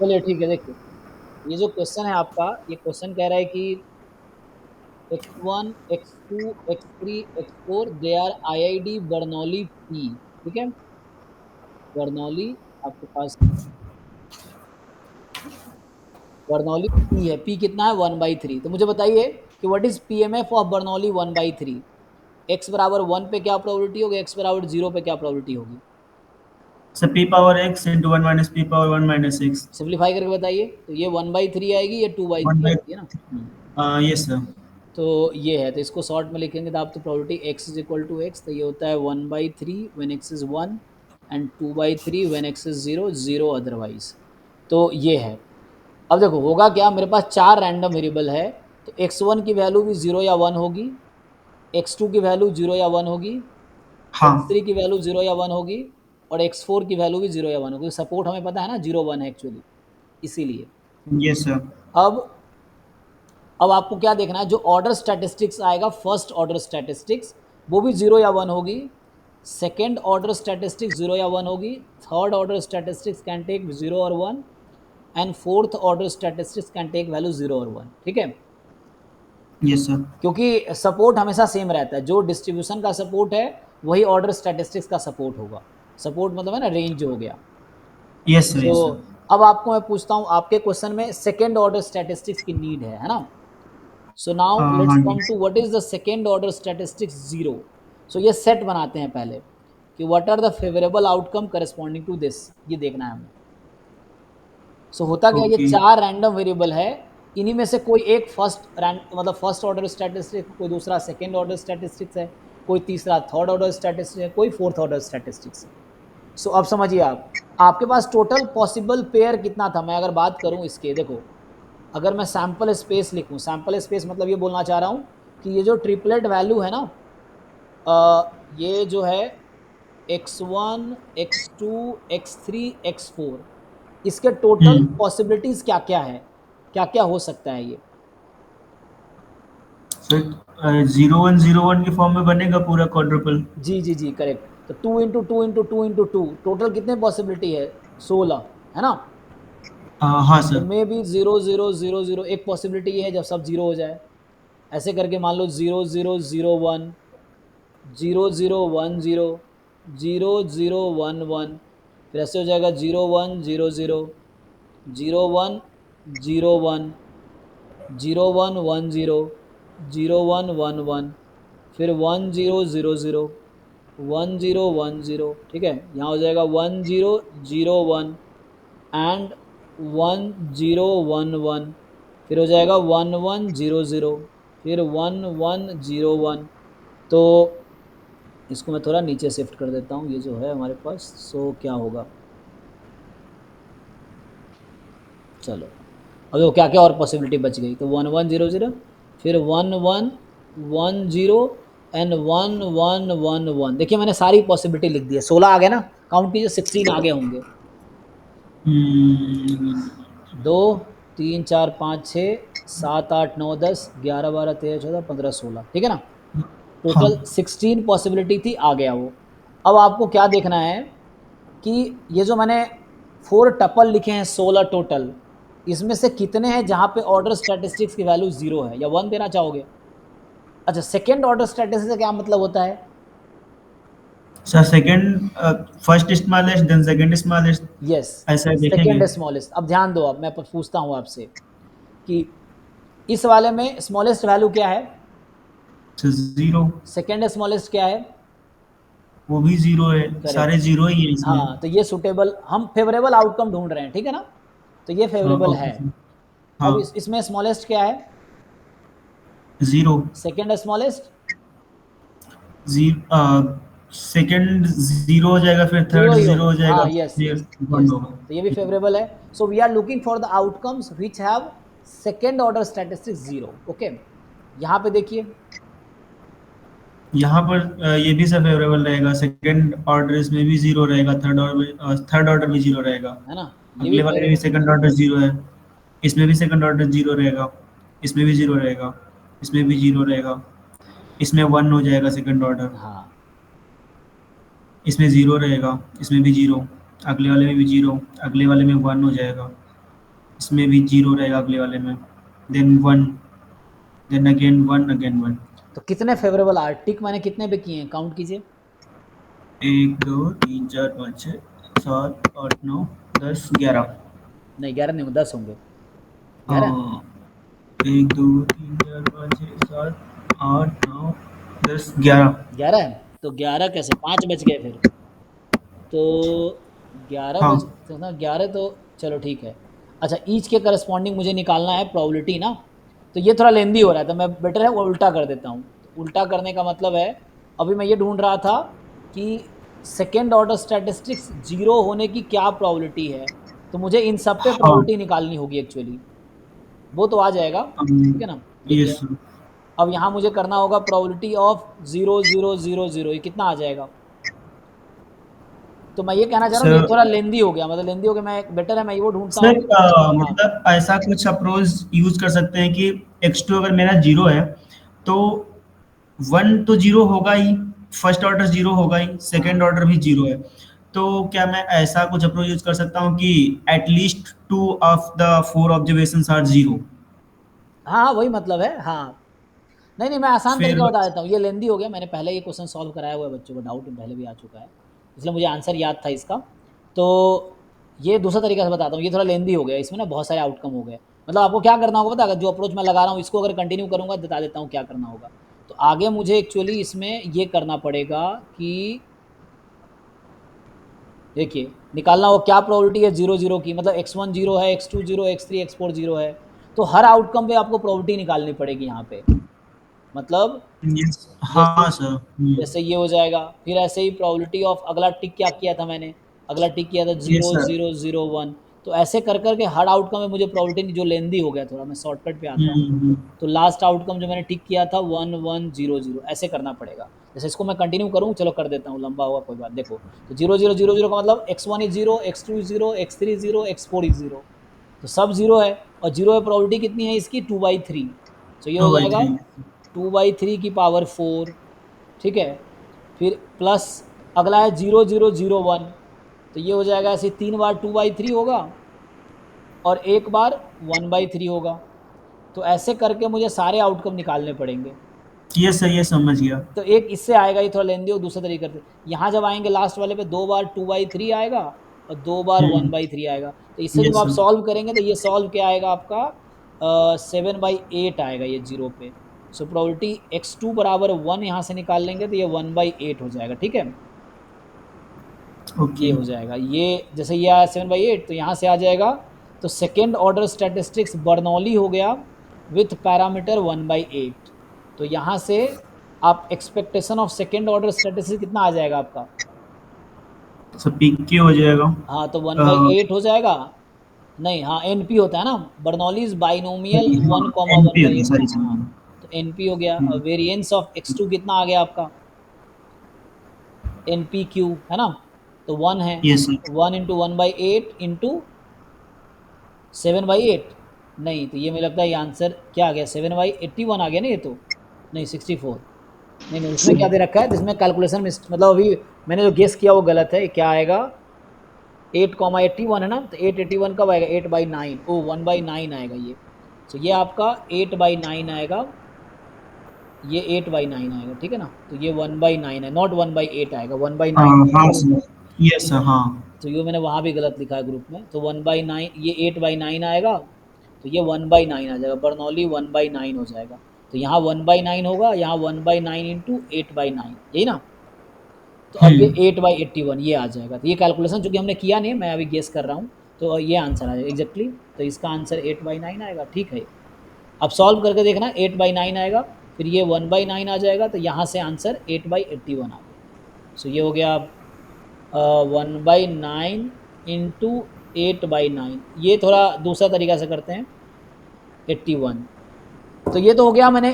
चलिए ठीक है, देखिए ये जो क्वेश्चन है आपका, ये क्वेश्चन कह रहा है कि x1 x2 x3 x4 they are IID Bernoulli P, ठीक है। बर्नौली आपके पास बर्नौली पी है, पी कितना है 1/3। तो मुझे बताइए कि what is PMF of Bernoulli 1/3। X बराबर 1 पे क्या प्रोबेबिलिटी होगी, एक्स बराबर 0 पे क्या प्रोबेबिलिटी होगी। Sir P power x into one minus P power one minus six. Simplify करके बताइए, तो ये 1/3 आएगी, ये 2/3 वन बाई। आएगी, है ना। Yes sir. तो ये है, तो इसको शॉर्ट में लिखेंगे तो आप तो probability x is equal to X, तो ये होता है 1/3 when x is 1 and 2/3 when x is 0, 0 otherwise. तो ये है। अब देखो होगा क्या, मेरे पास चार रैंडम वेरिएबल है, तो x1 की वैल्यू भी 0 या 1 होगी, x2 की वैल्यू 0 या 1 होगी, x3 हाँ। की वैल्यू 0 या 1 होगी, और x4 की वैल्यू भी 0 या 1 होगी। सपोर्ट हमें पता है ना 0 1 है एक्चुअली, इसीलिए। Yes sir. अब अब आपको क्या देखना है, जो ऑर्डर स्टैटिस्टिक्स आएगा, फर्स्ट ऑर्डर स्टैटिस्टिक्स, वो भी 0 या 1 होगी, सेकेंड ऑर्डर स्टैटिस्टिक्स 0 या 1 होगी, third order statistics can take 0 और 1, and fourth order statistics can take value 0 और 1, ठीक है। Yes sir. क्योंकि सपोर्ट हमेशा सेम रहता है, जो डिस्ट्रीब्यूशन का सपोर्ट है वही ऑर्डर स्टैटिस्टिक्स का सपोर्ट होगा। सपोर्ट मतलब है ना रेंज हो गया। Yes sir. So yes sir. अब आपको मैं पूछता हूँ, आपके क्वेश्चन में सेकेंड ऑर्डर स्टैटिस्टिक्स की नीड है ना। सो नाउ लेट्स हाँ कम जी। To what is the second order statistics zero. So ये सेट बनाते हैं पहले कि what are the favourable outcome corresponding to this, ये देखना है हमें। सो होता क्या, ये ओके। चार रैंडम वेरिएबल है, इन्हीं में से कोई एक फर्स्ट मतलब फर्स्ट ऑर्डर स्टैटिस्टिक्स, कोई दूसरा सेकेंड ऑर्डर स्टैटिस्टिक्स है, कोई तीसरा थर्ड ऑर्डर स्टैटिस्टिक्स है, कोई फोर्थ ऑर्डर स्टैटिस्टिक्स है। सो अब समझिए आप, आपके पास टोटल पॉसिबल पेयर कितना था। मैं अगर बात करूं इसके, देखो अगर मैं सैंपल स्पेस लिखूं, सैंपल स्पेस मतलब ये बोलना चाह रहा हूं कि ये जो ट्रिपलेट वैल्यू है ना, ये जो है x1 x2 x3 x4, इसके टोटल हम्म। पॉसिबिलिटीज क्या क्या है, क्या क्या हो सकता है ये। Sir zero one zero one के फॉर्म में बनेगा पूरा क्वाड्रुपल। जी जी जी करेक्ट। तो 2 इंटू 2 इंटू 2 इंटू 2, टोटल कितने पॉसिबिलिटी है, 16, है ना। हाँ तो सर। मे भी 0 0 0 0, एक पॉसिबिलिटी ये है जब सब जीरो हो जाए, ऐसे करके मान लो 0 0 0 1, 0 0 1 0, 0 0 1 1, फिर ऐसे हो जाएगा 0 1 0 0, 0 1 0 1, 0 1 1 0, 0 1 1 1, फिर 1 0 0 0, 1 0 1 0, ठीक है। यहाँ हो जाएगा 1 0 0 1 एंड 1 0 1 1, फिर हो जाएगा 1 1 0 0, फिर 1 1 0 1। तो इसको मैं थोड़ा नीचे शिफ्ट कर देता हूँ, ये जो है हमारे पास। सो क्या होगा, चलो अब देखो क्या क्या और पॉसिबिलिटी बच गई। तो 1 1 0 0, फिर 1 1 1 0, एंड 1 1 1 1। देखिए मैंने सारी पॉसिबिलिटी लिख दी है, 16 आ गए ना, काउंट कीजिए 16 आगे होंगे। हम्म। 2 3 4 5 6 7 8 9 10 11 12 13 14 15 16, ठीक है ना। हाँ टोटल 16 पॉसिबिलिटी थी, आ गया वो। अब आपको क्या देखना है कि ये जो मैंने फोर टपल लिखे हैं 16 टोटल, इसमें से कितने हैं जहां पे ऑर्डर स्टैटिस्टिक्स की वैल्यू 0 है या 1 देना चाहोगे। अच्छा, सेकेंड ऑर्डर स्टैटिस्टिक्स का क्या मतलब होता है। Sir second, first smallest then second smallest, yes, ऐसा देखेंगे। Second smallest. अब ध्यान दो, अब मैं पूछता हूं आपसे कि इस वाले में स्मॉलेस्ट वैल्यू क्या है, सर जीरो। सेकेंड स्मॉलेस्ट क्या है। वो भी जीरो है। करेक्ट। सारे जीरो ही है इसमें। हाँ, तो ये सुटेबल, हम फेवरेबल आउटकम ढूंढ रहे हैं, ठीक है ना। तो ये फेवरेबल है। Okay sir. अब हाँ। इसमें स्मॉलेस्ट क्या है, zero. Second smallest zero. Second zero हो जाएगा, फिर जीरो थर्ड ही जीरो होगा। हो जाएगा, हाँ यस फिर यस वन यस, होगा। तो ये भी फेवरेबल है। So we are looking for the outcomes which have second order statistics zero, okay. यहाँ पे देखिए, यहाँ पर ये भी सब फेवरेबल रहेगा, सेकंड ऑर्डर इसमें भी जीरो रहेगा, थर्ड ऑर्डर भी जीरो रहेगा। है ना, ये भी अगले वाले में भी फेवरेबल। सेकंड ऑर्डर जीरो है। इसमें भी सेकंड ऑर्डर जीरो रहेगा। इसमें भी जीरो रहेगा। इसमें भी जीरो रहेगा। इसमें वन हो जाएगा सेकंड ऑर्डर। हाँ इसमें जीरो रहेगा। इसमें भी जीरो। अगले वाले में भी जीरो। अगले वाले में वन हो जाएगा। इसमें भी जीरो रहेगा अगले वाले में, then one, then again one, again one. तो कितने फेवरेबल आर टिक मैंने कितने पे किए हैं, काउंट कीजिए। 1 2 3 4 5 6 7 8 9 10 11। नहीं 11 नहीं, 10 होंगे। 11। हाँ, 1 2 3 4 5 6 7 8 9 10 11। 11 है, तो 11 कैसे, 5 बच गए फिर। तो 11 हाँ बच तो ना, 11 तो चलो ठीक है। अच्छा, ईच के करस्पॉन्डिंग मुझे निकालना है प्रोबेबिलिटी ना। तो ये थोड़ा लेंदी हो रहा है, तो मैं बेटर है वो उल्टा कर देता हूँ। तो उल्टा करने का मतलब है, अभी मैं ये ढूंढ रहा था कि सेकेंड ऑर्डर स्टैटिस्टिक्स जीरो होने की क्या प्रोबेबिलिटी है। तो मुझे इन सब पे हाँ। प्रोबेबिलिटी निकालनी होगी एक्चुअली। वो तो आ जाएगा, ठीक है ना। देखिए, यस। अब यहाँ मुझे करना होगा प्रोबेबिलिटी ऑफ 0 0 0 0, ये कितना आ जाएगा। तो मैं ये कहना चाह रहा हूँ ये सर, थोड़ा लेंदी हो गया, मतलब लेंदी हो गया, मैं बेटर है मैं वो ढूंढता हूँ सर कि हाँ। मतलब ऐसा कुछ अप्रोच यूज कर सकते हैं कि x2 अगर मेरा जीरो है तो वन तो जीरो होगा ही, फर्स्ट ऑर्डर जीरो होगा ही, हाँ सेकंड ऑर्डर भी जीरो है। तो क्या मैं ऐसा कुछ अप्रोच यूज कर सकता हूँ कि at least two of the four observations are zero? हाँ हाँ, वही मतलब है हाँ। नहीं नहीं, मैं आसान फिर तरीका बता देता हूँ, ये लेंदी हो गया, मैंने पहले ये क्वेश्चन सॉल्व कराया हुआ है बच्चों को, डाउट पहले भी आ चुका है, इसलिए मुझे आंसर याद था इसका। तो ये दूसरा तरीका से बताता हूँ, ये थोड़ा लेंदी हो गया, इसमें ना बहुत सारे आउटकम हो गए। मतलब आपको क्या करना होगा पता है, अगर जो अप्रोच मैं लगा रहा हूँ इसको अगर कंटिन्यू करूँगा, बता देता हूँ क्या करना होगा। तो आगे मुझे एक्चुअली इसमें ये करना पड़ेगा कि देखिए, निकालना हो क्या प्रोबेबिलिटी है जीरो जीरो की, मतलब x1 जीरो है, x2 zero, x3 x4 zero है। तो हर आउटकम पे आपको प्रोबेबिलिटी निकालनी पड़ेगी यहाँ पे। मतलब यस। जैसे हाँ सर। जैसे ये हो जाएगा, फिर ऐसे ही प्रोबेबिलिटी ऑफ अगला टिक क्या किया था मैंने, अगला टिक किया था yes zero sir. Zero zero one. तो ऐसे कर करके हर आउटकम में मुझे प्रोबेबिलिटी, जो लेंदी हो गया थोड़ा, मैं शॉर्टकट पे आता हूँ। हम्म। तो लास्ट आउटकम जो मैंने टिक किया था 1100, ऐसे करना पड़ेगा। जैसे इसको मैं कंटिन्यू करूँ, चलो कर देता हूँ, लंबा होगा कोई बात। देखो, तो 0000 का मतलब x1 is zero, x2 is zero, x3 is zero, x4 is zero. तो सब जीरो है, और जीरो है प्रोबेबिलिटी कितनी है इसकी, 2/3। तो ये हो टू बाई जाएगा थ्री 2/3 की पावर 4, ठीक है। फिर प्लस अगला है 0001, तो ये हो जाएगा ऐसे 3 बार 2/3 होगा, और एक बार 1/3 होगा। तो ऐसे करके मुझे सारे आउटकम निकालने पड़ेंगे। यस सर, ये समझ गया। तो एक इससे आएगा, ये थोड़ा लेंदी हो, दूसरे तरीके से यहाँ जब आएंगे लास्ट वाले पे 2 बार 2/3 आएगा, और 2 बार हम्म। 1/3 आएगा। तो इससे जब यस आप सर। सॉल्व करेंगे तो ये सॉल्व क्या आएगा आपका, 7/8 आएगा ये जीरो पे। सो प्रोबेबिलिटी x2 बराबर 1 यहाँ से निकाल लेंगे तो ये 1/8 हो जाएगा, ठीक है। ये ओके। हो जाएगा, ये जैसे ये आया 7/8, तो यहाँ से आ जाएगा। तो सेकेंड ऑर्डर स्टैटिस्टिक्स बर्नौली हो गया विथ पैरामीटर 1/8। तो यहाँ से आप expectation of second order statistics कितना आ जाएगा आपका। सब पीक के हो जाएगा। हाँ, तो 1/8 हो जाएगा। नहीं, हाँ एनपी होता है ना, बर्नौलीज बाइनोमियल हाँ, 1, एनपी वन बाई होता है, एट सारी हाँ। चीजें। तो एनपी हो गया, और वेरिएंस ऑफ x2 कितना आ गया आपका, एनपी क्यू है ना। तो 1 है, यस सर। 1 × 1/8 इंटू 7/8। नहीं, तो ये मुझे लगता है ये आंसर क्या आ गया, 7/81 आ गया ना ये तो। नहीं 64। नहीं नहीं, उसमें क्या दे रखा है, जिसमें कैलकुलेशन मतलब अभी मैंने जो गेस किया वो गलत है, क्या आएगा 8,81 है ना। तो 881 कब आएगा, 8/9, ओ 1/9 आएगा ये। तो ये आपका 8/9 आएगा, ये 8/9 आएगा, ठीक है ना। तो ये 1/9 है, नॉट 1/8 आएगा, 1/9 हाँ हाँ आएगा। सर। Yes sir. हाँ। तो ये मैंने वहाँ भी गलत लिखा है ग्रुप में, तो 1/9, ये 8/9 आएगा। तो ये 1/9 आ जाएगा, बर्नौली 1/9 हो जाएगा। तो यहाँ 1/9 होगा, यहाँ 1/9 इंटू 8/9, यही ना। तो अब ये हम्म। 8/81 ये आ जाएगा। तो ये कैलकुलेशन चूंकि हमने किया नहीं, मैं अभी गेस कर रहा हूँ। तो ये आंसर आ जाएगा एग्जैक्टली। तो इसका आंसर 8/9 आएगा, ठीक है। अब सॉल्व करके देखना, 8/9 आएगा, फिर ये 1/9 आ जाएगा, तो यहाँ से आंसर 8/81 आ गया। सो ये हो गया 1/9 इंटू 8/9। ये थोड़ा दूसरा तरीका से करते हैं, 81। तो ये तो हो गया, मैंने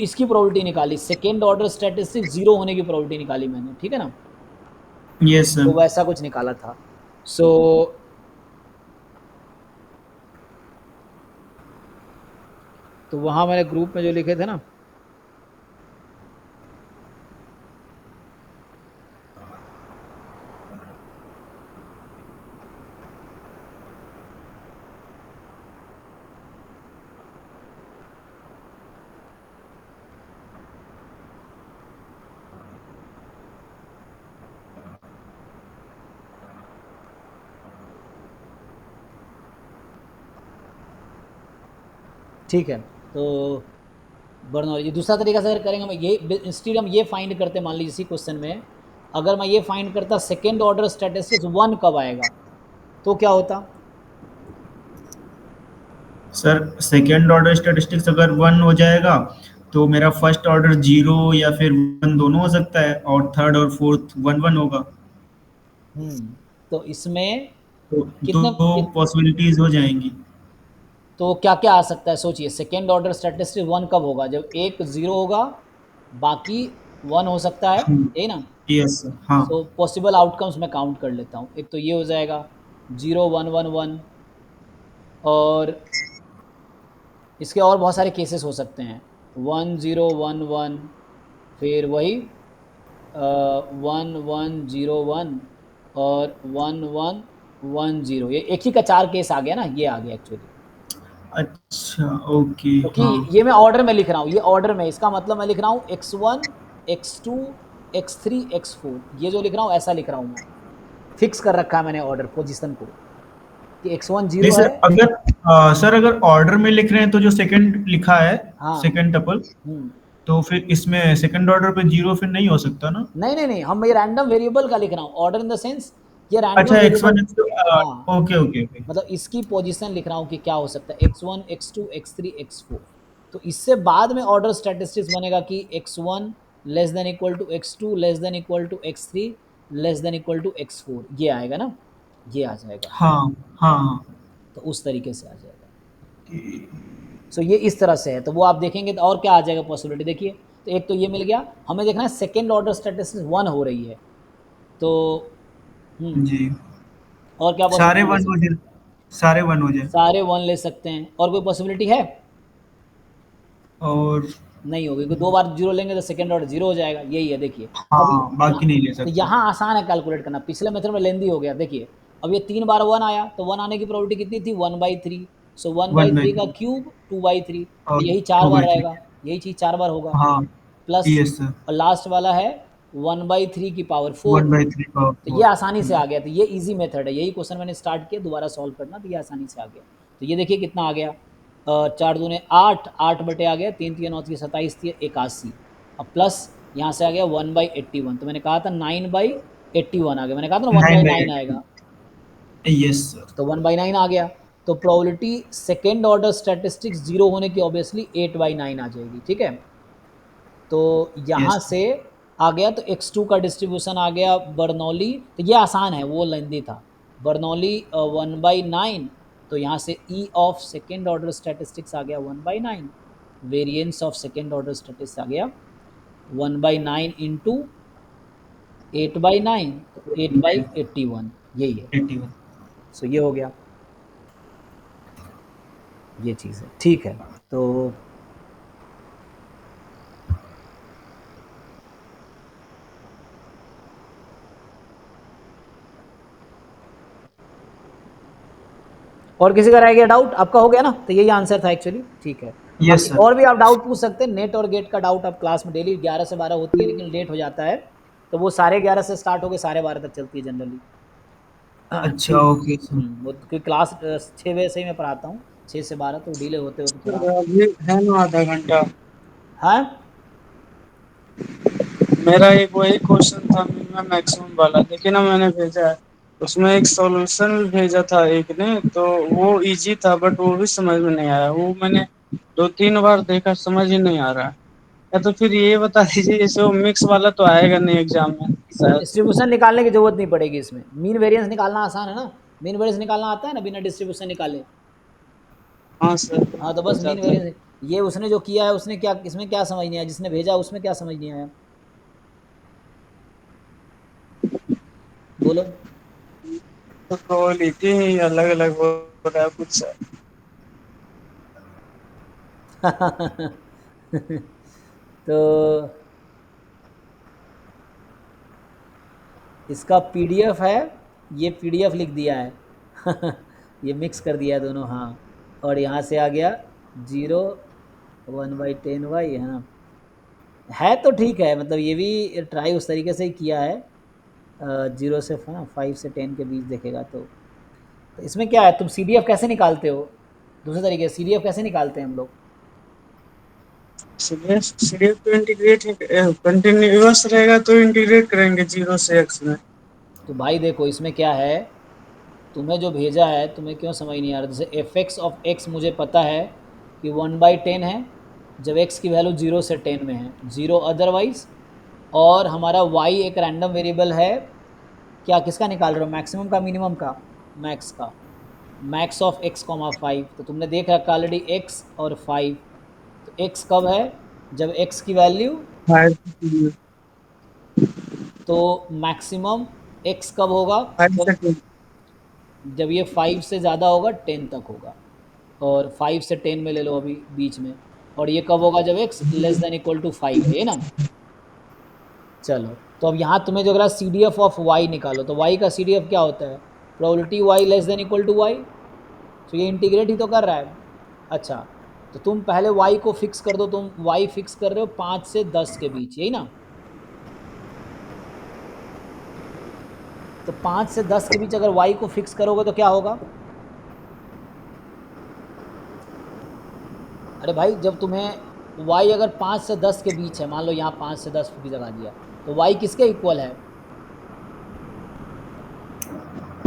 इसकी प्रोबेबिलिटी निकाली, सेकेंड ऑर्डर स्टैटिस्टिक्स जीरो होने की प्रोबेबिलिटी निकाली मैंने, ठीक है ना। Yes sir. तो वैसा कुछ निकाला था। सो तो वहाँ मैंने ग्रुप में जो लिखे थे ना, ठीक है, तो बर्नौली दूसरा तरीका से अगर करेंगे, हम ये इंस्टीड हम ये फाइंड करते, मान लीजिए इसी क्वेश्चन में अगर मैं ये फाइंड करता सेकेंड ऑर्डर स्टैटिस्टिक्स 1 कब आएगा, तो क्या होता? सर सेकेंड ऑर्डर स्टैटिस्टिक्स अगर वन हो जाएगा तो मेरा फर्स्ट ऑर्डर जीरो या फिर वन दोनों हो सकता है, और थर्ड और फोर्थ वन वन होगा। तो इसमें तो कितने दो पॉसिबिलिटीज हो जाएंगी। तो क्या क्या आ सकता है सोचिए, सेकेंड ऑर्डर स्टैटिस्टिक्स 1 कब होगा? जब एक 0 होगा, बाकी 1 हो सकता है, यही ना? यस सर, हाँ। सो पॉसिबल आउटकम्स मैं काउंट कर लेता हूँ, एक तो ये हो जाएगा 0 1 1 1, और इसके और बहुत सारे केसेस हो सकते हैं, 1 0 1 1, फिर वही 1 1 0 1, और 1 1 1 0, ये एक ही का 4 केस आ गया ना, ये आ गया एक्चुअली, अच्छा ओके, क्योंकि हाँ। ये मैं ऑर्डर में लिख रहा हूँ, ये ऑर्डर में, इसका मतलब मैं लिख रहा हूँ x1 x2 x3 x4, ये जो लिख रहा हूँ ऐसा लिख रहा हूँ मैं, फिक्स कर रखा है मैंने ऑर्डर पोजीशन को कि x1 नहीं 0 सर, है। अगर सर अगर ऑर्डर में लिख रहे हैं तो जो सेकंड लिखा है, हाँ। सेकंड टपल, हम्म। तो फिर इसमें सेकंड ऑर्डर पे जीरो फिर नहीं हो सकता ना? नहीं नहीं नहीं, हम ये रैंडम वेरिएबल का लिख रहा हूँ, ऑर्डर इन द सेंस ये रैंडम अच्छा, X variable. One X two, हाँ, ओके ओके ओके। मतलब इसकी पोजीशन लिख रहा हूँ कि क्या हो सकता है, x1 x2 x3 x4, तो इससे बाद में ऑर्डर स्टैटिस्टिक्स बनेगा कि x1 less than equal to x2 less than equal to x3 less than equal to x4, ये आएगा ना, ये आ जाएगा, हाँ हाँ हाँ। तो उस तरीके से आ जाएगा। सो ये इस तरह से है, तो वो आप देखेंगे तो और क्या आ जाएगा पॉसिबिलिटी, देखिए, तो एक तो ये मिल गया, हमें देखना है सेकेंड ऑर्डर स्टैटिस्टिक्स 1 हो रही है, तो जी, और क्या सारे पॉसिबिलिटी ले वन हो सकते हैं? जाए, सारे वन हो जाए। सारे 1 ले सकते हैं, और कोई पॉसिबिलिटी है? और नहीं होगी, क्योंकि 2 बार 0 लेंगे तो सेकेंड ऑर्डर 0 हो जाएगा, यही है, देखिए। अब हाँ, यहाँ, बाकी नहीं ले तो सकते। यहाँ आसान है कैलकुलेट करना, पिछले मेथड में लेंदी हो गया, देखिए, अब ये 3 बार 1 आया, तो 1 आने की प्रोबेबिलिटी कितनी थी, 1/3, so one by one by three का थ्री क्यूब 2/3, और यही 4 टू बार बाई थ्री। रहेगा, यही चीज़ 4 बार होगा, हाँ, प्लस, यस सर। और लास्ट वाला है 1/3 की पावर 4, वन बाई थ्री का तो ये फोर। आसानी से आ गया, तो ये इजी मेथड है, यही क्वेश्चन मैंने स्टार्ट किया दोबारा सॉल्व करना, तो ये आसानी से आ गया, तो ये देखिए कितना आ गया, 4 दूने 8, 8 बटे आ गया, 3 3 9 27, 81, अब प्लस यहाँ से आ गया 1/81, तो मैंने कहा था 9/81 आ गया, मैंने कहा था ना one nine by by nine eight. आएगा, यस सर। तो 1/9 आ गया, तो प्रोबेबिलिटी सेकेंड ऑर्डर स्टैटिस्टिक्स 0 होने की ऑब्वियसली 8/9 आ जाएगी, ठीक है, तो यहाँ यस। से आ गया, तो x2 का डिस्ट्रीब्यूशन आ गया बर्नौली, तो ये आसान है, वो लेंदी था, बर्नौली 1/9, तो यहाँ से E of second order statistics आ गया 1/9, variance of second order statistics आ गया 1/9 इंटू 8/9, तो 8/81, यही है, 81। सो ये हो गया, ये चीज़ है, ठीक है, तो और किसी का रह गया डाउट, आपका हो गया ना, तो यही आंसर था एक्चुअली, ठीक है, यस बाकी सर। और भी आप डाउट पूछ सकते हैं, नेट और गेट का डाउट आप क्लास में डेली 11 से 12 होती है, लेकिन लेट हो जाता है, तो वो 11:30 से स्टार्ट होकर 12:30 तक चलती है जनरली। अच्छा ठीक। Okay sir. वो तो कोई क्लास 6 बजे से ही मैं पढ़ाता हूँ, 6 से 12, तो डिले होते होते थोड़ा। सर अभी है ना आधा घंटा। हाँ, मेरा एक वही क्वेश्चन था मिनिमम मैक्सिमम वाला, देखिए ना मैंने भेजा है, उसमें एक सॉल्यूशन भी भेजा था एक ने, तो वो इजी था बट वो भी समझ में नहीं आया, वो मैंने 2 3 बार देखा, समझ ही नहीं आ रहा है। या तो फिर ये बता दीजिए, जैसे वो मिक्स वाला तो आएगा नहीं एग्जाम में शायद। डिस्ट्रीब्यूशन निकालने की जरूरत नहीं पड़ेगी इसमें, मीन वेरिएंस निकालना आसान है ना, मीन वेरिएंस निकालना आता है ना बिना डिस्ट्रीब्यूशन निकाले। हाँ सर, हाँ, तो हो बस मीन जाता है। वेरिएंस, ये उसने जो किया है, उसने क्या, इसमें क्या समझ नहीं आया, जिसने भेजा उसमें क्या समझ नहीं आया, बोलो। तो प्रोबेबिलिटी ही अलग अलग हो रहा है कुछ। तो इसका पीडीएफ है, ये पीडीएफ लिख दिया है। ये मिक्स कर दिया है दोनों, हाँ, और यहाँ से आ गया 0 1/10 है ना, है तो ठीक है, मतलब ये भी ट्राई उस तरीके से ही किया है, 0 से 5 से 10 के बीच देखेगा, तो इसमें क्या है, तुम सीडीएफ कैसे निकालते हो, दूसरे तरीके सी डी एफ कैसे निकालते हैं हम लोग? सीडीएफ तो इंटीग्रेट कंटिन्यूअस रहेगा तो इंटीग्रेट करेंगे 0 से x में। तो भाई देखो इसमें क्या है, तुम्हें जो भेजा है तुम्हें क्यों समझ नहीं आ रहा? जैसे एफ एक्स ऑफ एक्स मुझे पता है कि 1/10 है जब एक्स की वैल्यू 0 से 10 में है, 0 अदरवाइज। और हमारा वाई एक रैंडम वेरिएबल है, क्या किसका निकाल रहे हो, मैक्सिमम का मिनिमम का? मैक्स का। मैक्स ऑफ एक्स कॉमा 5, तो तुमने देख रखा ऑलरेडी एक्स और 5। तो एक्स कब है, जब एक्स की वैल्यू, 5 तो मैक्सिमम एक्स कब होगा, जब सेकेंड। जब ये 5 से ज़्यादा होगा 10 तक होगा, और 5 से 10 में ले लो अभी बीच में। और ये कब होगा, जब x less than equal to 5 है, ये ना। चलो तो अब यहाँ तुम्हें जो अगर C D F of y निकालो, तो y का सी डी एफ क्या होता है, probability y less than equal to y। तो ये इंटीग्रेट ही तो कर रहा है। अच्छा, तो तुम पहले y को फिक्स कर दो, तुम y फिक्स कर रहे हो 5 से 10 के बीच, यही ना। तो 5 से 10 के बीच अगर y को फिक्स करोगे तो क्या होगा? अरे भाई जब तुम्हें y अगर 5 से 10 के बीच है, मान लो यहाँ 5 से 10 भी लगा दिया, तो y किसके इक्वल है?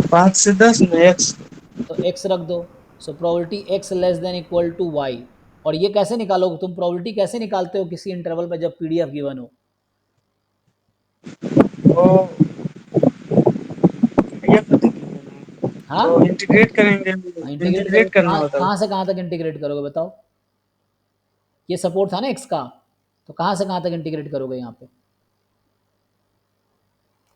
5 से 10 में x। तो x रख दो। So probability x less than equal to y। और ये कैसे निकालोगे तुम, प्रोबेबिलिटी कैसे निकालते हो किसी इंटरवल पे जब पीडीएफ गिवन हो? वो ये पता नहीं। हाँ, तो इंटीग्रेट करेंगे। इंटीग्रेट करो। इंटीग्रेट करना कहाँ होता है। कहाँ से कहाँ तक इंटीग्रेट करोगे बताओ? ये सपोर्ट था ना x का, तो कहाँ से कहाँ तक इंटीग्रेट करोगे यहाँ पे?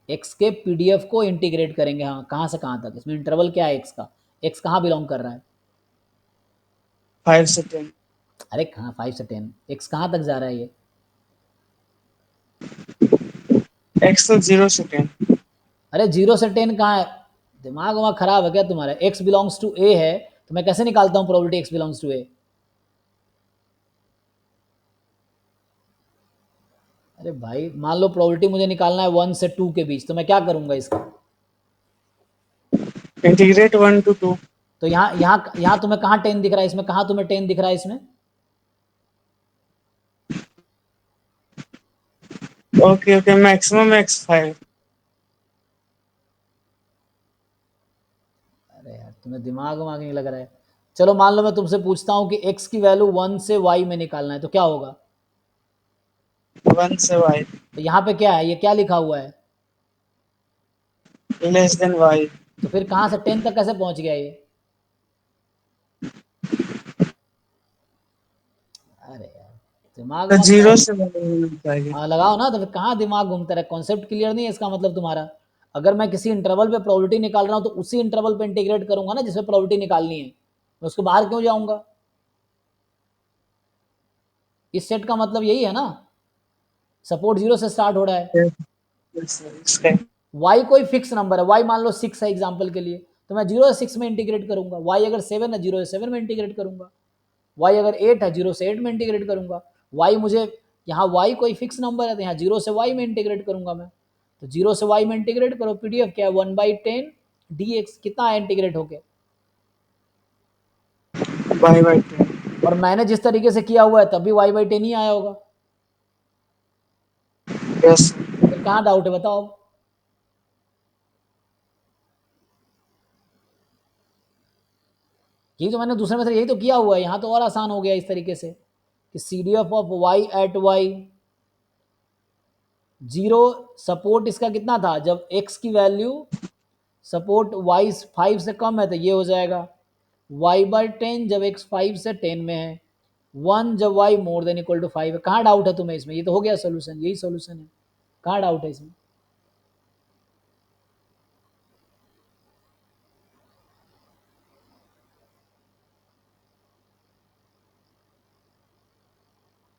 x के पीडीएफ को इंटीग्रेट करेंगे, हाँ कहाँ से कहाँ तक, इसमें इंटरवल क्या है x का, x कहाँ बिलोंग कर रहा है? 5 से 10। अरे कहाँ 5 से 10, x कहाँ तक जा रहा है ये? x तो 0 से 10। अरे 0 से 10 कहाँ है, दिमाग वहाँ खराब है क्या तुम्हारा? x बिलोंग्स टू a है, तो मैं कैसे निकालता हूँ probability x belongs to a? अरे भाई मान लो प्रोबेबिलिटी मुझे निकालना है 1 से 2 के बीच, तो मैं क्या करूंगा इसका? Integrate 1 to 2। तो यहाँ यहाँ यहाँ तुम्हें कहाँ 10 दिख रहा है इसमें, कहाँ तुम्हें 10 दिख रहा है इसमें? Okay okay, maximum x 5। अरे यार तुम्हें दिमाग वमाग नहीं लग रहा है। चलो मान लो मैं तुमसे पूछता हूँ कि x की वैल्यू 1 से y में निकालना है, तो क्या होगा? 1 से y तो यहाँ पे क्या है, ये क्या लिखा हुआ है? Less than y। तो फिर कहाँ से 10 तक कैसे पहुंच गया ये? अरे यार दिमाग तो वमाग 0 लगाओ। से y होना चाहिए। हाँ लगाओ ना, तो फिर कहाँ दिमाग घूमता रहे, कॉन्सेप्ट क्लियर नहीं है इसका मतलब तुम्हारा। अगर मैं किसी इंटरवल पे प्रोबेबिलिटी निकाल रहा हूँ तो उसी इंटरवल पे इंटीग्रेट करूंगा ना जिसमें प्रोबेबिलिटी निकालनी है, मैं उसके बाहर क्यों जाऊंगा? इस सेट का मतलब यही है ना, सपोर्ट 0 से स्टार्ट हो रहा है। इसका y कोई फिक्स नंबर है, y मान लो 6 है एग्जाम्पल के लिए, तो मैं 0 से 6 में इंटीग्रेट करूंगा। y अगर 7 है 0 से 7 में इंटीग्रेट करूंगा। y अगर 8 है 0 से 8 में इंटीग्रेट करूंगा। y मुझे यहाँ y कोई फिक्स नंबर है तो यहाँ 0 से y में इंटीग्रेट करूंगा मैं। तो 0 से y में इंटीग्रेट करो, पीडीएफ क्या है 1/10 dx, कितना है इंटीग्रेट होके? y/10। और मैंने जिस तरीके से किया हुआ है तब भी y/10 ही आया होगा। यस। फिर कहाँ डाउट है बताओ अब? यही तो मैंने दूसरे में से यही तो किया हुआ है, यहाँ तो और आसान हो गया इस तरीके से कि C D F of Y at Y 0, support इसका कितना था जब x की वैल्यू सपोर्ट y 5 से कम है, तो ये हो जाएगा y/10 जब x 5 से 10 में है, 1 जब y more than equal to 5 है। कहाँ डाउट है तुम्हें इसमें, ये तो हो गया सोल्यूशन, यही सोल्यूशन है, कहाँ डाउट है इसमें?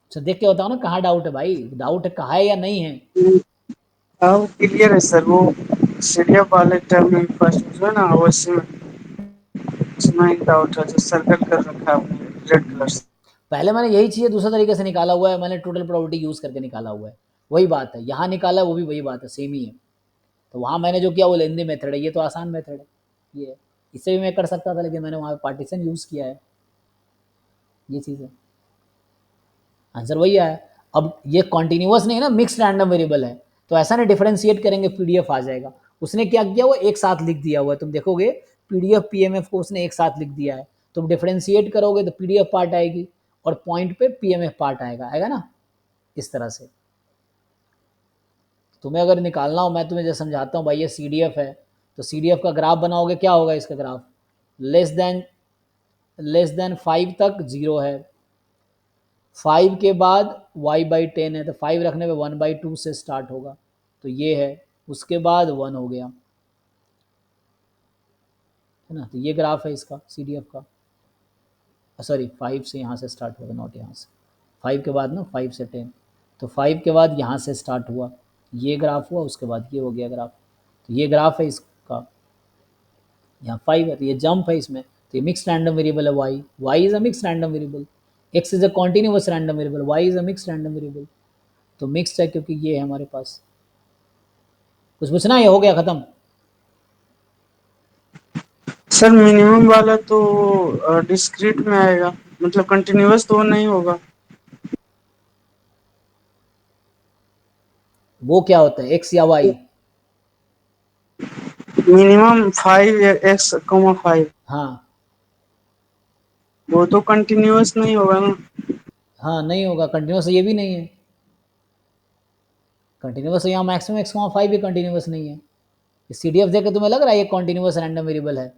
अच्छा देख के बताओ ना कहाँ डाउट है भाई, डाउट है कहाँ है या नहीं है? हाँ क्लियर है सर। वो सीडीएफ वाले टर्म में फर्स्ट जो है ना वो उसमें एक डाउट है जो सर्कल कर रखा है आपने रेड कलर से। पहले मैंने यही चीज़ दूसरे तरीके से निकाला हुआ है, मैंने टोटल प्रोबेबिलिटी यूज़ करके निकाला हुआ है, वही बात है यहाँ निकाला है वो भी वही बात है, सेम ही है। तो वहाँ मैंने जो किया वो लेंदी मेथड है, ये तो आसान मेथड है, ये है। इससे भी मैं कर सकता था लेकिन मैंने वहाँ पार्टीशन यूज़ किया है। ये चीज़ है, आंसर वही आया। अब ये कॉन्टिन्यूस नहीं है ना, मिक्स रैंडम वेरिएबल है, तो ऐसा नहीं डिफरेंशिएट करेंगे पीडीएफ आ जाएगा। उसने क्या किया, वो एक साथ लिख दिया हुआ है, तुम देखोगे पीडीएफ पीएमएफ को उसने एक साथ लिख दिया है। तुम डिफरेंशिएट करोगे तो पीडीएफ पार्ट आएगी और पॉइंट पे पीएमएफ पार्ट आएगा, आएगा ना, इस तरह से। तुम्हें अगर निकालना हो, मैं तुम्हें जो समझाता हूँ भाई, ये सीडीएफ है, तो सीडीएफ का ग्राफ बनाओगे, क्या होगा इसका ग्राफ, लेस देन 5 तक 0 है, 5 के बाद y/10 है, तो 5 रखने पे 1/2 से स्टार्ट होगा, तो ये है, उसके बाद 1 हो गया, है ना। तो ये ग्राफ है इसका सीडीएफ का, सॉरी 5 से यहाँ से स्टार्ट होगा, नॉट यहाँ से, 5 के बाद ना 5 से 10, तो 5 के बाद यहाँ से स्टार्ट हुआ, ये ग्राफ हुआ, उसके बाद ये हो गया ग्राफ, तो ये ग्राफ है इसका, यहाँ 5 है, तो ये जंप है इसमें, तो ये मिक्स रैंडम वेरिएबल है y is a mix random variable, x is a continuous random variable, y is a mix random variable, तो मिक्स्ड है क्योंकि ये है हमारे पास। कुछ पूछना है, हो गया खत्म। सर मिनिमम वाला तो डिस्क्रीट में आएगा, मतलब कंटिन्यूअस तो नहीं होगा। वो क्या होता है, x या y? मिनिमम 5x, 5 हाँ वो तो कंटिन्यूअस नहीं होगा ना। हाँ, नहीं होगा कंटिन्यूस, ये भी नहीं है कंटिन्यूस, यहाँ मैक्सिमम x,5 भी कंटिन्यूस नहीं है। सीडीएफ देख के तुम्हें लग रहा है ये कंटिन्यूस रैंडम वेरिएबल है?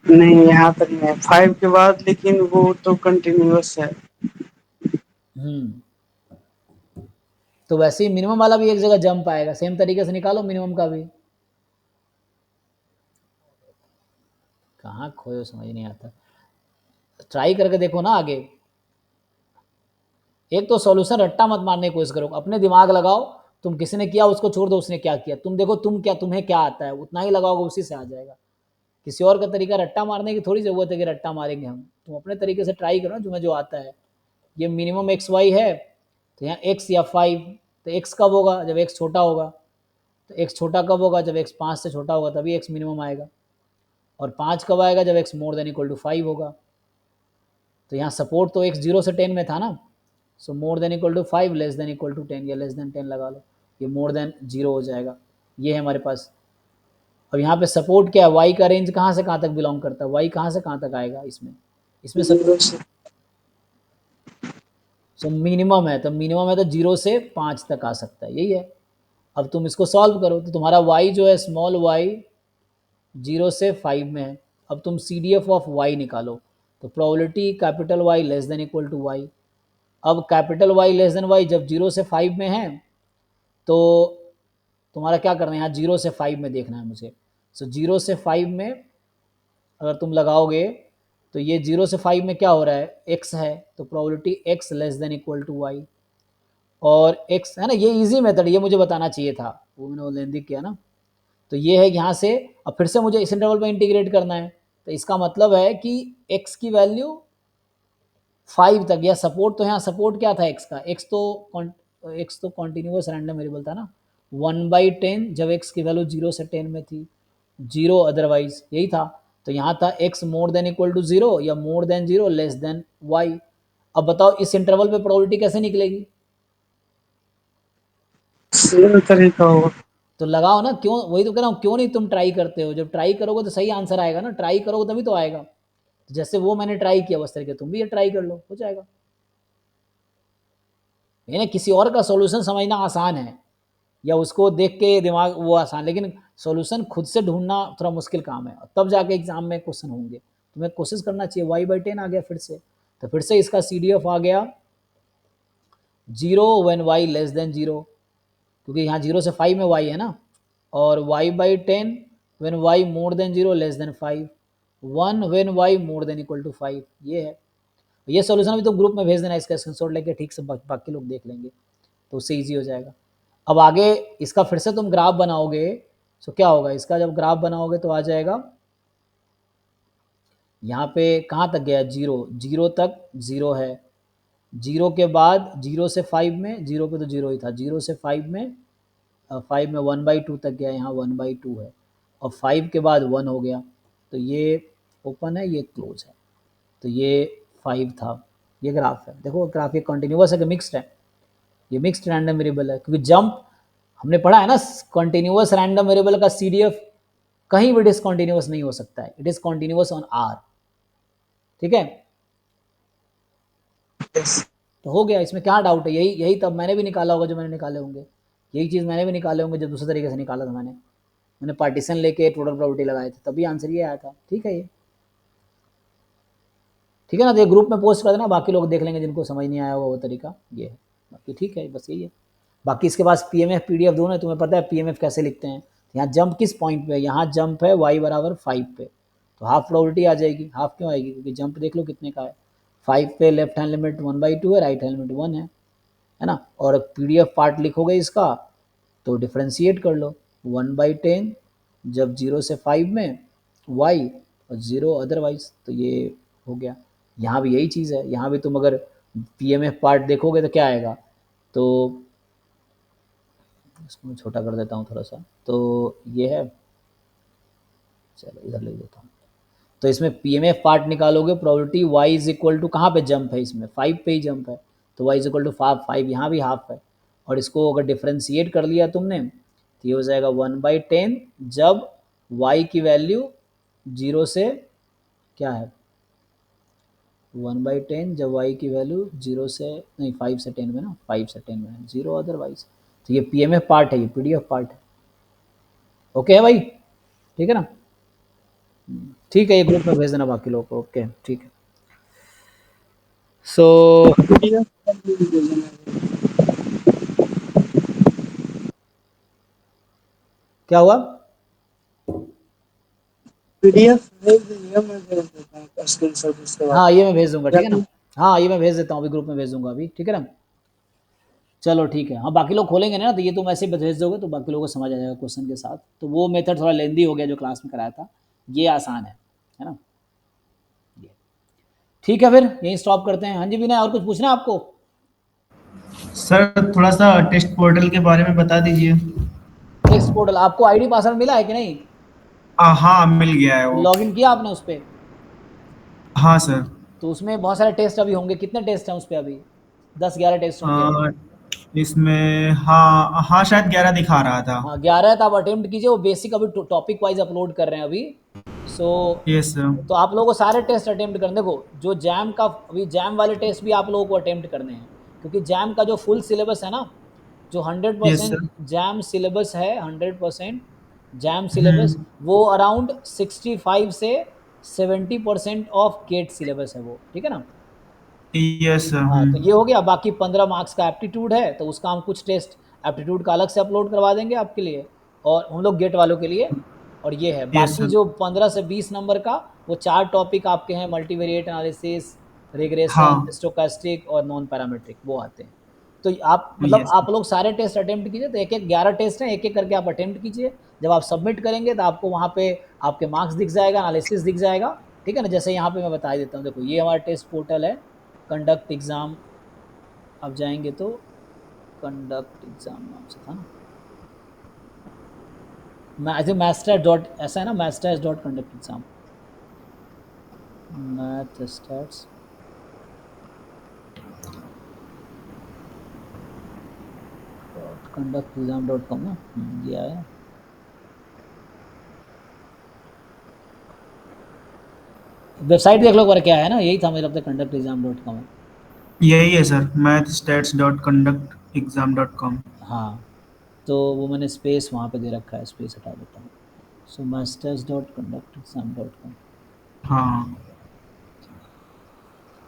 नहीं, यहाँ पर नहीं है 5 के बाद, लेकिन वो तो कंटिन्यूअस है। तो वैसे ही मिनिमम वाला भी एक जगह जंप आएगा, सेम तरीके से निकालो मिनिमम का भी। कहाँ खोयो, समझ नहीं आता, ट्राई करके देखो ना आगे। एक तो सॉल्यूशन रट्टा मत मारने की कोशिश करो, अपने दिमाग लगाओ, तुम किसी ने किया उसको छोड़ दो, उसने क्या किया, तुम देखो तुम्हें क्या आता है, उतना ही लगाओगे, उसी से आ जाएगा। किसी और का तरीका रट्टा मारने की थोड़ी ज़रूरत है कि रट्टा मारेंगे हम, तुम अपने तरीके से ट्राई करो ना, तुम्हें जो आता है। ये मिनिमम एक्स वाई है, तो यहाँ एक्स या 5, तो एक्स कब होगा, जब एक्स छोटा होगा, तो एक्स छोटा कब होगा, जब एक्स 5 से छोटा होगा, तभी एक्स मिनिमम आएगा। और 5 कब आएगा, जब X more than equal to 5 होगा। तो यहाँ सपोर्ट तो एक्स 0 से 10 में था ना, so more than equal to 5 less than equal to 10, या लेस देन 10 लगा लो, ये मोर देन 0 हो जाएगा, ये है हमारे पास। अब यहाँ पे सपोर्ट क्या है, वाई का रेंज कहाँ से कहाँ तक बिलोंग करता है, वाई कहाँ से कहाँ तक आएगा इसमें सपोर्ट, सो मिनिमम है, तो मिनिमम है तो 0 से 5 तक आ सकता है, यही है। अब तुम इसको सॉल्व करो, तो तुम्हारा y जो है स्मॉल y 0 से 5 में है। अब तुम CDF ऑफ y निकालो, तो probability capital Y less than equal to y। अब capital Y less than y जब 0 से 5 में है, तो तुम्हारा क्या करना है, यहाँ 0 से 5 में देखना है मुझे। सो 0 से 5 में अगर तुम लगाओगे, तो ये 0 से 5 में क्या हो रहा है, x है, तो probability x less than equal to y, और x है ना, ये इजी मेथड, ये मुझे बताना चाहिए था, वो मैंने वो लेंदी किया ना। तो ये है यहाँ से, अब फिर से मुझे इस इंटरवल में इंटीग्रेट करना है, तो इसका मतलब है कि x की वैल्यू 5 तक, या सपोर्ट, तो यहाँ सपोर्ट क्या था x का, x तो कॉन्टिन्यूस रैंडम वेरिएबल था ना, 1/10 जब x की वैल्यू 0 से 10 में थी, 0 अदरवाइज, यही था। तो यहाँ था x more than equal to 0 या more than 0 less than y। अब बताओ इस इंटरवल पे प्रोबेबिलिटी कैसे निकलेगी, सेम तरीका होगा। तो लगाओ ना, क्यों, वही तो कह रहा हूँ, क्यों नहीं तुम ट्राई करते हो, जब ट्राई करोगे तो सही आंसर आएगा ना, ट्राई करोगे तभी तो आएगा। तो जैसे वो मैंने ट्राई किया उस तरीके तुम भी ये ट्राई कर लो, हो जाएगा। यानी किसी और का सॉल्यूशन समझना आसान है, या उसको देख के दिमाग वो आसान, लेकिन सॉल्यूशन खुद से ढूंढना थोड़ा मुश्किल काम है, तब जाके एग्जाम में क्वेश्चन होंगे। तुम्हें कोशिश करना चाहिए। y/10 आ गया फिर से, तो फिर से इसका CDF आ गया 0 व्हेन y लेस देन 0, क्योंकि यहाँ 0 से 5 में y है ना, और y/10 when y more than 0 less than 5, 1 when y more than equal to 5, ये है। ये सॉल्यूशन भी तो ग्रुप में भेज देना, इसका स्क्रीनशॉट लेके ठीक से, बाकी लोग देख लेंगे, तो उससे ईजी हो जाएगा। अब आगे इसका फिर से तुम ग्राफ बनाओगे, तो क्या होगा, इसका जब ग्राफ बनाओगे तो आ जाएगा, यहाँ पे कहाँ तक गया, 0 तक 0 है, 0 के बाद 0 से 5 में, 0 पे तो 0 ही था, 0 से 5 में 5 में 1/2 तक गया, यहाँ 1/2 है, और 5 के बाद 1 हो गया, तो ये ओपन है, ये क्लोज है, तो ये 5 था। ये ग्राफ है, देखो ग्राफ ये कंटिन्यूअस है कि मिक्स्ड है? ये मिक्स्ड रैंडम वेरिएबल है, क्योंकि जंप हमने पढ़ा है ना, कंटिन्यूअस रैंडम वेरिएबल का सीडीएफ कहीं भी डिसकंटिन्यूअस नहीं हो सकता है, it is continuous on R. ठीक है, तो हो गया, इसमें क्या डाउट है? यही तब मैंने भी निकाला होगा जो मैंने निकाले होंगे, यही चीज़ मैंने भी निकाले होंगे जो दूसरे तरीके से निकाला था मैंने पार्टीशन लेके टोटल प्रोबेबिलिटी लगाए थे, तभी आंसर ये आया था। ठीक है, ये ठीक है ना, तो ये ग्रुप में पोस्ट कर देना, बाकी लोग देख लेंगे जिनको समझ नहीं आया होगा वो तरीका, ये है बाकी। ठीक है, बस यही है। बाकी इसके पास पीएमएफ पीडीएफ दोनों है, तुम्हें पता है पीएमएफ कैसे लिखते हैं। यहाँ जंप किस पॉइंट पे है? यहाँ जंप है y बराबर 5 पे, तो हाफ प्रोबेबिलिटी आ जाएगी। हाफ क्यों आएगी? क्योंकि जंप देख लो कितने का है, 5 पे लेफ्ट हैंड लिमिट 1/2 है, राइट हैंड लिमिट 1 है ना। और पीडीएफ पार्ट लिखोगे इसका तो डिफ्रेंशिएट कर लो, 1/10 जब 0 से 5 में y और 0 अदरवाइज, तो ये हो गया। यहाँ भी यही चीज़ है, यहाँ भी तुम अगर पीएमएफ पार्ट देखोगे तो क्या आएगा, तो इसको मैं छोटा कर देता हूँ थोड़ा सा, तो ये है, चलो इधर ले देता हूँ। तो इसमें पीएमएफ पार्ट निकालोगे, probability y is equal to कहाँ पे जंप है, इसमें 5 पे ही जंप है, तो y इज इक्वल टू 5, यहाँ भी हाफ है, और इसको अगर डिफ्रेंशिएट कर लिया तुमने तो ये हो जाएगा 1/10 जब y की वैल्यू 0 से क्या है, 1/10 जब y की वैल्यू 0 से नहीं 5 से 10 में ना, 5 से 10 में 0 अदरवाइज, तो ये पीएमएफ पार्ट है, ये पीडीएफ पार्ट है। ओके है भाई, ठीक है ना? ठीक है, ये ग्रुप में भेज देना बाकी लोग को। ओके ठीक है, सो क्या हुआ? पीडीएफ भेज दीजिए, मैं भेज देता हूँ स्क्रीनशॉट इसके बाद। हाँ ये मैं भेज दूंगा, ठीक है ना? हाँ ये मैं भेज देता हूँ, अभी ग्रुप में भेज दूंगा अभी, ठीक है ना? चलो ठीक है, हाँ बाकी लोग खोलेंगे ना, तो ये तुम ऐसे ही भेज दोगे तो बाकी लोगों को समझ आ जाएगा क्वेश्चन के साथ। तो वो मेथड थोड़ा लेंदी हो गया जो क्लास में कराया था, ये आसान है ना? ये ठीक है, फिर यहीं स्टॉप करते हैं। हाँ जी विनय, और कुछ पूछना है आपको? सर थोड़ा सा टेस्ट पोर्टल के बारे में बता दीजिए। टेस्ट पोर्टल आपको आईडी पासवर्ड मिला है कि नहीं? हाँ मिल गया है वो। लॉगिन किया आपने उस पर? हाँ सर। तो उसमें बहुत सारे टेस्ट अभी होंगे, कितने टेस्ट हैं उस पर अभी? 10-11 टेस्ट होंगे। इसमें हाँ हाँ शायद 11 दिखा रहा था। हाँ 11 तो आप अटेम्प्ट कीजिए, वो बेसिक अभी टॉपिक वाइज अपलोड कर रहे हैं अभी। सो यस सर। तो आप लोगों को सारे टेस्ट अटेम्प्ट करने, देखो जो जैम का, अभी जैम वाले टेस्ट भी आप लोगों को अटेम्प्ट करने हैं, क्योंकि जैम का जो फुल सिलेबस है ना, जो यस 100% सर। जैम सिलेबस है, 100% जैम सिलेबस, वो अराउंड 65 से 70% ऑफ गेट सिलेबस है वो, ठीक है ना? Yes sir. हाँ तो ये हो गया। बाकी 15 मार्क्स का एप्टीट्यूड है, तो उसका हम कुछ टेस्ट एप्टीट्यूड का अलग से अपलोड करवा देंगे आपके लिए, और हम लोग गेट वालों के लिए। और ये है, यस बाकी सर। जो 15 से 20 नंबर का, वो 4 टॉपिक आपके हैं, मल्टीवेरिएट एनालिसिस, रिग्रेशन, हाँ स्टोकास्टिक और नॉन पैरामीट्रिक, वो आते हैं। तो आप मतलब यस आप लोग सारे टेस्ट अटेम्प्ट कीजिए, तो एक 11 टेस्ट हैं, एक करके आप अटेम्प्ट कीजिए। जब आप सबमिट करेंगे तो आपको वहाँ पे आपके मार्क्स दिख जाएगा, एनालिसिस दिख जाएगा, ठीक है ना? जैसे यहाँ पे मैं बता देता हूँ, देखो ये हमारा टेस्ट पोर्टल है, कंडक्ट एग्ज़ाम, आप जाएंगे तो कंडक्ट एग्ज़ाम नाम से था ना, आई थिंक मास्टर डॉट ऐसा है ना, masters dot conduct exam, math stats conduct exam .com ना, ये आया। वेबसाइट देख लो पर क्या है ना, यही था मेरा, अब तक कंडक्ट एग्ज़ाम .com है। यही है सर, mathstats.conductexam.com। हाँ तो वो मैंने स्पेस वहाँ पे दे रखा है, स्पेस हटा देता हूँ। सो masters dot conduct exam .com, हाँ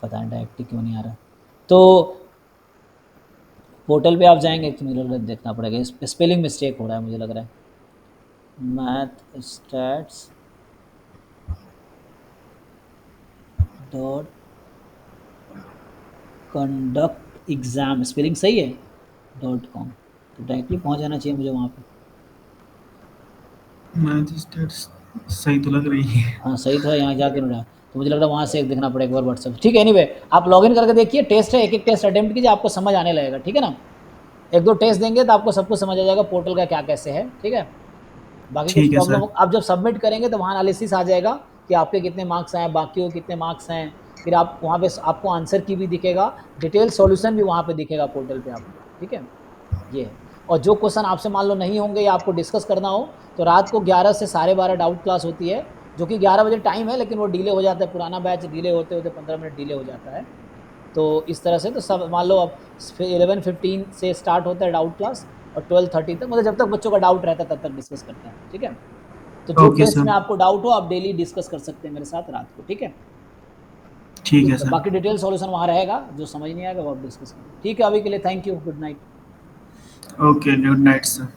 पता नहीं डायरेक्ट क्यों नहीं आ रहा। तो पोर्टल पे आप जाएंगे तो मुझे देखना पड़ेगा, स्पेलिंग मिस्टेक हो रहा है मुझे लग रहा है, math stats dot conduct exam, spelling सही है .com, तो डायरेक्टली पहुंच जाना चाहिए मुझे वहाँ पे। मैथस्टैट्स सही तो लग रही है। हाँ सही था, यहाँ जाके मिला, तो मुझे लग रहा है वहाँ से एक देखना पड़ेगा एक बार व्हाट्सएप। ठीक है, एनीवे आप लॉगिन करके देखिए, टेस्ट है, एक एक टेस्ट अटेम्प्ट कीजिए, आपको समझ आने लगेगा, ठीक है ना? एक दो टेस्ट देंगे तो आपको सब कुछ समझ आ जाएगा पोर्टल का क्या कैसे है, ठीक है। बाकी कुछ ठीक है सर। प्रॉब्लम आप जब सबमिट करेंगे तो वहाँ एनालिसिस आ जाएगा कि आपके कितने मार्क्स आए, बाकी को कितने मार्क्स हैं, फिर आप वहाँ पे आपको आंसर की भी दिखेगा, डिटेल सॉल्यूशन भी वहाँ पे दिखेगा पोर्टल पे आपको, ठीक है। ये है। और जो क्वेश्चन आपसे मान लो नहीं होंगे या आपको डिस्कस करना हो तो रात को 11 से 12:30 डाउट क्लास होती है, जो कि 11 बजे टाइम है, लेकिन वो डिले हो जाता है, पुराना बैच डिले होते होते 15 मिनट डिले हो जाता है। तो इस तरह से तो सब मान लो अब 11:15 से स्टार्ट होता है डाउट क्लास और 12:30 तक, मतलब जब तक बच्चों का डाउट रहता है तब तक डिस्कस करते हैं, ठीक है। तो जो ओके टेस्ट सर। में आपको डाउट हो आप डेली डिस्कस कर सकते हैं मेरे साथ रात को, ठीक है। ठीक ठीक है है, सर। बाकी डिटेल सॉल्यूशन वहाँ रहेगा, जो समझ नहीं आएगा वो आप डिस्कस करें, ठीक है। अभी के लिए thank you, good night. Okay, good night sir.